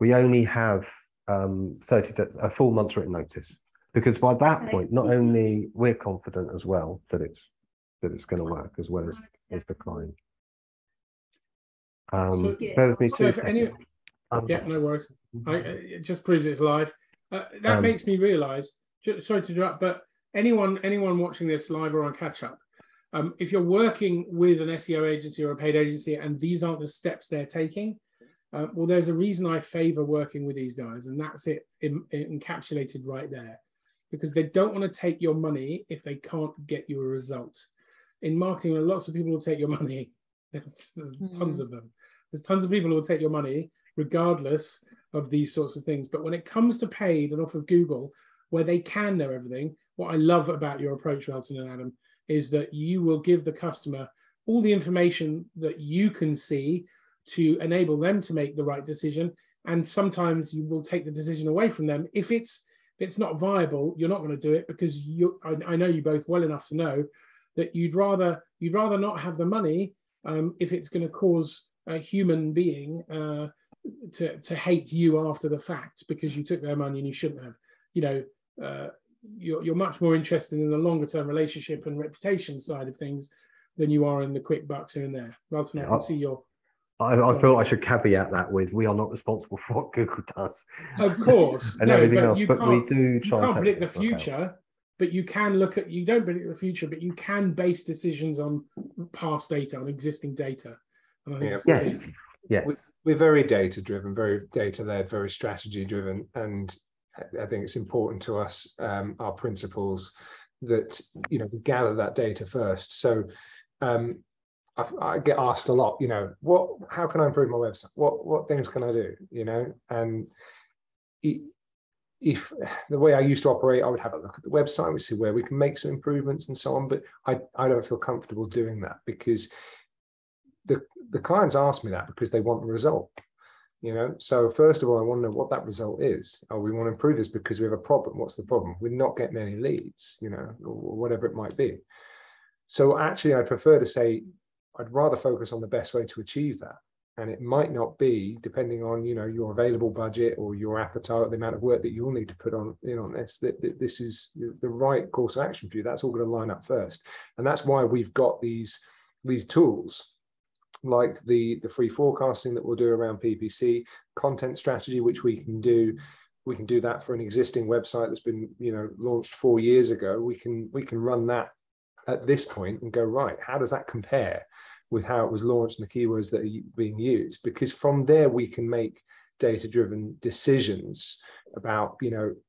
[SPEAKER 4] We only have a full month's written notice, because by that point, not only we're confident as well that it's going to work, as well as the client. Bear with me
[SPEAKER 1] so
[SPEAKER 4] 2
[SPEAKER 1] for any,
[SPEAKER 4] seconds.
[SPEAKER 1] yeah, no worries. It just proves it's live. That makes me realise. Sorry to interrupt, but anyone watching this live or on catch up, if you're working with an SEO agency or a paid agency and these aren't the steps they're taking, well, there's a reason I favour working with these guys, and that's it encapsulated right there, because they don't want to take your money if they can't get you a result. In marketing, lots of people will take your money. There's tons of them. There's tons of people who will take your money regardless of these sorts of things. But when it comes to paid and off of Google, where they can know everything, what I love about your approach, Relton and Adam, is that you will give the customer all the information that you can see to enable them to make the right decision. And sometimes you will take the decision away from them. If it's not viable, you're not going to do it, because I know you both well enough to know that you'd rather not have the money if it's going to cause a human being to hate you after the fact because you took their money and you shouldn't have. You're much more interested in the longer term relationship and reputation side of things than you are in the quick bucks here and there. Relton, I can see your.
[SPEAKER 4] I feel I should caveat that with, we are not responsible for what Google does.
[SPEAKER 1] Of course,
[SPEAKER 4] and everything else, but we do try.
[SPEAKER 1] You can't predict the future, but you can look at. You don't predict the future, but you can base decisions on past data, on existing data. And I think that's the key.
[SPEAKER 4] Yes.
[SPEAKER 3] We're very data driven, very data led, very strategy driven, and I think it's important to us, our principles, that we gather that data first. So I get asked a lot, how can I improve my website? What things can I do? And if the way I used to operate, I would have a look at the website, we see where we can make some improvements and so on. But I don't feel comfortable doing that, because the clients ask me that because they want the result. So first of all, I want to know what that result is. Oh, we want to improve this because we have a problem. What's the problem? We're not getting any leads, or whatever it might be. So actually, I prefer to say, I'd rather focus on the best way to achieve that. And it might not be, depending on, your available budget or your appetite, or the amount of work that you'll need to put on this, that this is the right course of action for you. That's all going to line up first. And that's why we've got these tools, like the free forecasting that we'll do around PPC, content strategy, which we can do. We can do that for an existing website that's been, launched 4 years ago. We can run that at this point and go, right, how does that compare with how it was launched and the keywords that are being used? Because from there we can make data-driven decisions about,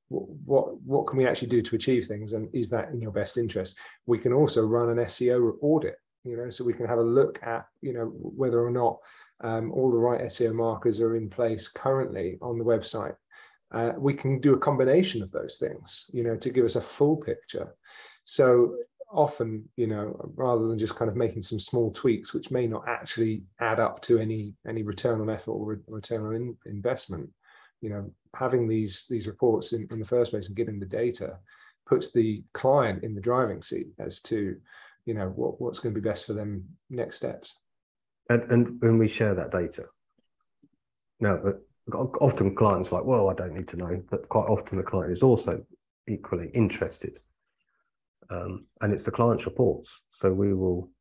[SPEAKER 3] what can we actually do to achieve things, and is that in your best interest? We can also run an SEO audit, so we can have a look at, whether or not all the right SEO markers are in place currently on the website. We can do a combination of those things, to give us a full picture. So often, rather than just kind of making some small tweaks, which may not actually add up to any return on effort or return on investment, having these reports in the first place and getting the data puts the client in the driving seat as to, what's going to be best for them next steps.
[SPEAKER 4] And when we share that data, now, often clients are like, well, I don't need to know, but quite often the client is also equally interested. And it's the client's reports. So we will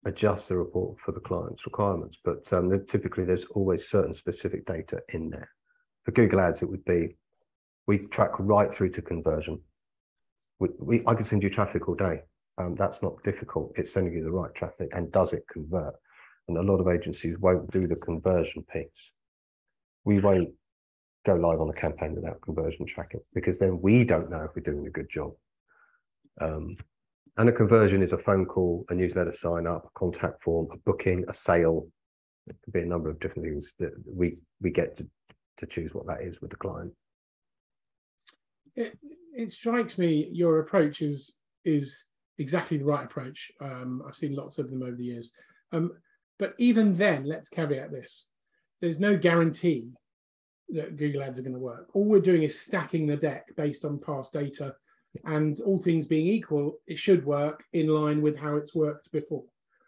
[SPEAKER 4] adjust the report for the client's requirements, but typically there's always certain specific data in there. For Google Ads, it would be, we track right through to conversion. I can send you traffic all day. That's not difficult. It's sending you the right traffic, and does it convert? And a lot of agencies won't do the conversion piece. We won't go live on a campaign without conversion tracking, because then we don't know if we're doing a good job. And a conversion is a phone call, a newsletter sign up, a contact form, a booking, a sale. It could be a number of different things that we get to choose what that is with the client.
[SPEAKER 1] It strikes me your approach is exactly the right approach. I've seen lots of them over the years. But even then, let's caveat this. There's no guarantee that Google Ads are going to work. All we're doing is stacking the deck based on past data, and all things being equal, it should work in line with how it's worked before.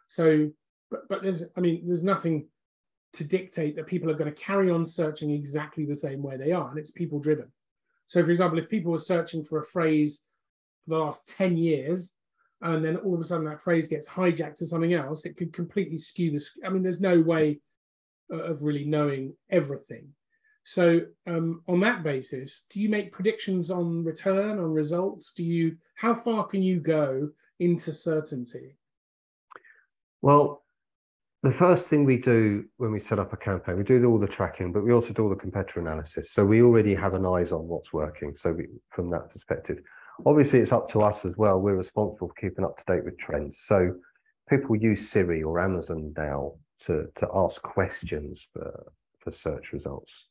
[SPEAKER 1] So, but there's nothing to dictate that people are going to carry on searching exactly the same way they are, and it's people driven. So, for example, if people were searching for a phrase for the last 10 years, and then all of a sudden that phrase gets hijacked to something else, it could completely skew the. I mean, there's no way of really knowing everything. So on that basis, do you make predictions on return, on results? How far can you go into certainty?
[SPEAKER 4] Well, the first thing we do when we set up a campaign, we do all the tracking, but we also do all the competitor analysis. So we already have an eyes on what's working. So from that perspective, obviously it's up to us as well. We're responsible for keeping up to date with trends. So people use Siri or Amazon now to ask questions for search results.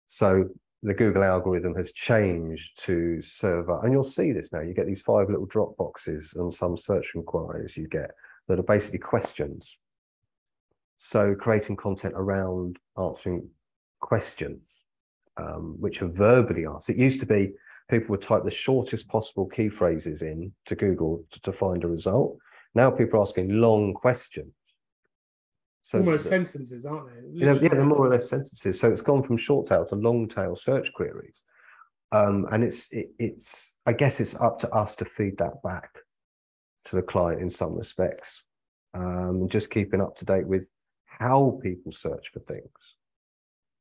[SPEAKER 4] So the Google algorithm has changed to serve up, and you'll see this now. You get these 5 little drop boxes on some search inquiries you get that are basically questions. So creating content around answering questions, which are verbally asked. It used to be people would type the shortest possible key phrases in to Google to find a result. Now people are asking long questions. So
[SPEAKER 1] almost sentences, aren't they?
[SPEAKER 4] Yeah, they're more or less sentences. So it's gone from short tail to long tail search queries, and it's I guess it's up to us to feed that back to the client in some respects, and just keeping up to date with how people search for things.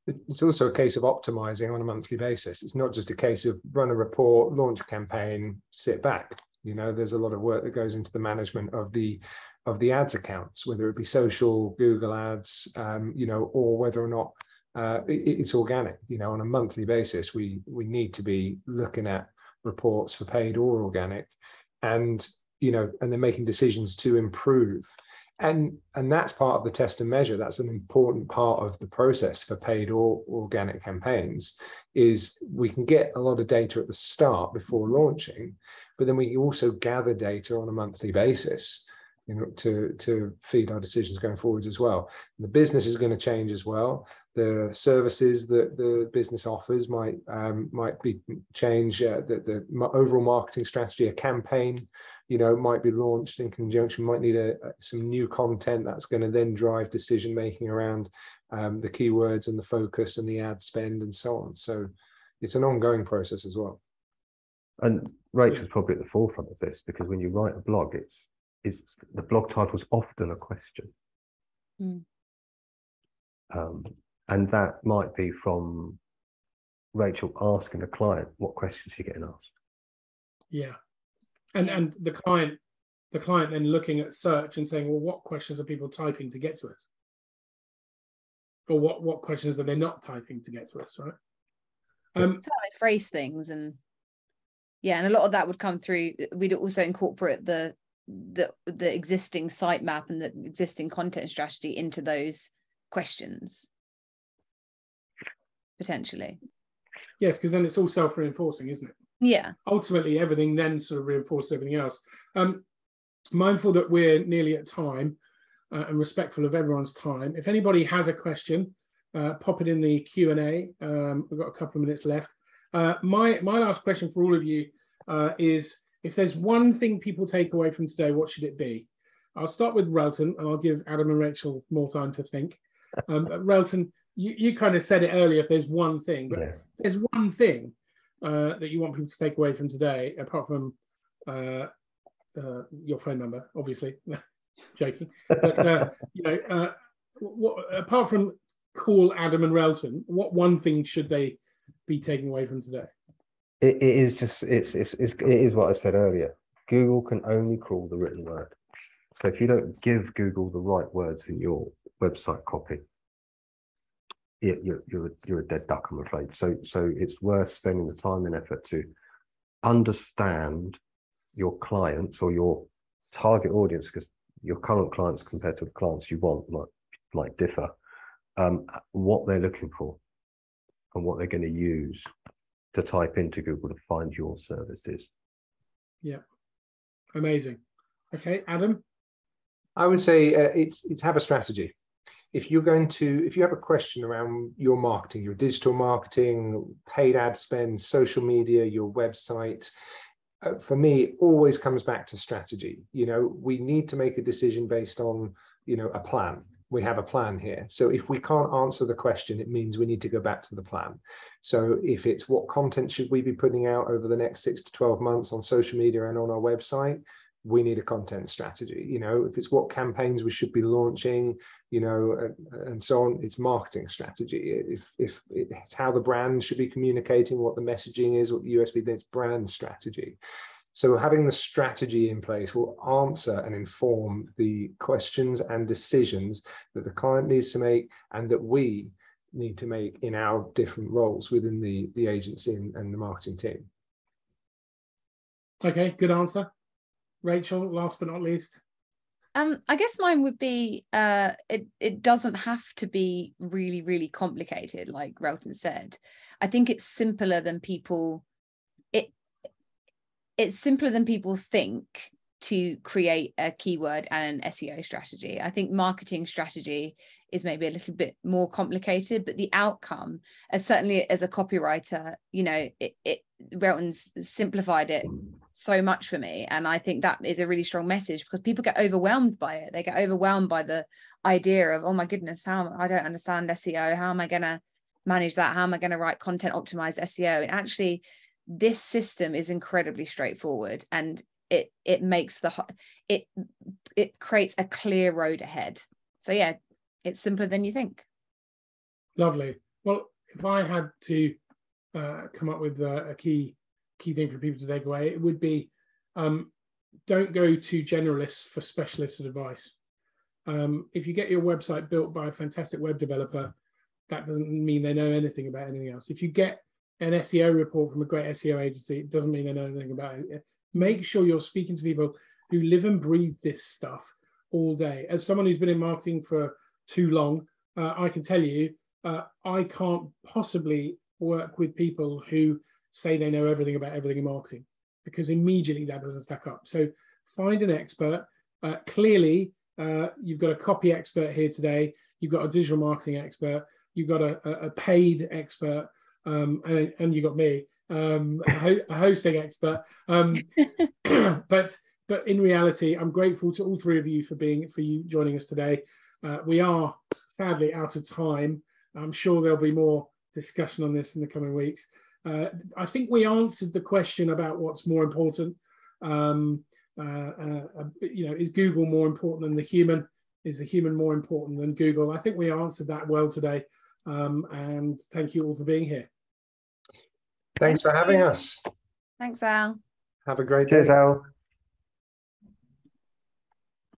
[SPEAKER 3] It's also a case of optimizing on a monthly basis. It's not just a case of run a report, launch a campaign, sit back. You know, there's a lot of work that goes into the management of the ads accounts, whether it be social, Google Ads, you know, or whether or not it's organic. You know, on a monthly basis, we need to be looking at reports for paid or organic, and you know, and then making decisions to improve. And that's part of the test and measure. That's an important part of the process for paid or organic campaigns, is we can get a lot of data at the start before launching, but then we also gather data on a monthly basis, you know, to feed our decisions going forwards as well. And the business is going to change as well. The services that the business offers might be change. The overall marketing strategy, a campaign, you know, might be launched in conjunction, might need some new content that's going to then drive decision making around the keywords and the focus and the ad spend and so on. So it's an ongoing process as well.
[SPEAKER 4] And Rachel's probably at the forefront of this, because when you write a blog, it's the blog title is often a question. And that might be from Rachel asking the client, what questions are you getting asked?
[SPEAKER 1] Yeah. And the client then looking at search and saying, well, what questions are people typing to get to us? Or what questions are they not typing to get to us, right?
[SPEAKER 2] That's how they phrase things, and a lot of that would come through. We'd also incorporate the existing sitemap and the existing content strategy into those questions, potentially.
[SPEAKER 1] Yes, because then it's all self-reinforcing, isn't it?
[SPEAKER 2] Yeah.
[SPEAKER 1] Ultimately, everything then sort of reinforces everything else. Mindful that we're nearly at time, and respectful of everyone's time. If anybody has a question, pop it in the Q&A. We've got a couple of minutes left. My last question for all of you is, if there's one thing people take away from today, what should it be? I'll start with Relton, and I'll give Adam and Rachel more time to think. Relton, you kind of said it earlier, if there's one thing, but if there's one thing that you want people to take away from today, apart from your phone number, obviously, joking, but you know, apart from call Adam and Relton, what one thing should they be taking away from today?
[SPEAKER 4] It is what I said earlier. Google can only crawl the written word. So if you don't give Google the right words in your website copy, you're a dead duck, I'm afraid. So it's worth spending the time and effort to understand your clients or your target audience, because your current clients compared to the clients you want might differ. What they're looking for and what they're going to use to type into Google to find your services.
[SPEAKER 1] Yeah, amazing. Okay, Adam.
[SPEAKER 3] I would say it's have a strategy. if you have a question around your marketing, your digital marketing, paid ad spend, social media, your website, for me, it always comes back to strategy. You know, we need to make a decision based on, you know, a plan. We have a plan here. So if we can't answer the question, it means we need to go back to the plan. So if it's what content should we be putting out over the next 6 to 12 months on social media and on our website, we need a content strategy. You know, if it's what campaigns we should be launching, you know, and so on, it's marketing strategy. If it's how the brand should be communicating, what the messaging is, what the USP, then it's brand strategy. So having the strategy in place will answer and inform the questions and decisions that the client needs to make and that we need to make in our different roles within the agency and the marketing team.
[SPEAKER 1] Okay, good answer. Rachel, last but not least.
[SPEAKER 2] I guess mine would be it doesn't have to be really, really complicated, like Relton said. I think it's simpler than people it's simpler than people think to create a keyword and an SEO strategy. I think marketing strategy is maybe a little bit more complicated, but the outcome, certainly as a copywriter, you know, Relton's simplified it so much for me. And I think that is a really strong message because people get overwhelmed by it. They get overwhelmed by the idea of, oh my goodness, I don't understand SEO. How am I going to manage that? How am I going to write content optimized SEO? And actually, this system is incredibly straightforward, and it makes it creates a clear road ahead. So yeah, it's simpler than you think.
[SPEAKER 1] Lovely. Well, if I had to come up with a key thing for people to take away, it would be don't go to generalists for specialist advice. If you get your website built by a fantastic web developer, that doesn't mean they know anything about anything else. If you get an SEO report from a great SEO agency, it doesn't mean they know anything about it. Make sure you're speaking to people who live and breathe this stuff all day. As someone who's been in marketing for too long, I can tell you, I can't possibly work with people who say they know everything about everything in marketing, because immediately that doesn't stack up. So find an expert. Clearly, you've got a copy expert here today. You've got a digital marketing expert. You've got a paid expert. And you got me, a hosting expert. But in reality, I'm grateful to all three of you for you joining us today. We are sadly out of time. I'm sure there'll be more discussion on this in the coming weeks. I think we answered the question about what's more important. You know, is Google more important than the human? Is the human more important than Google? I think we answered that well today. And thank you all for being here.
[SPEAKER 3] Thanks for having us.
[SPEAKER 2] Thanks, Al.
[SPEAKER 3] Have a great day.
[SPEAKER 4] Cheers, Al.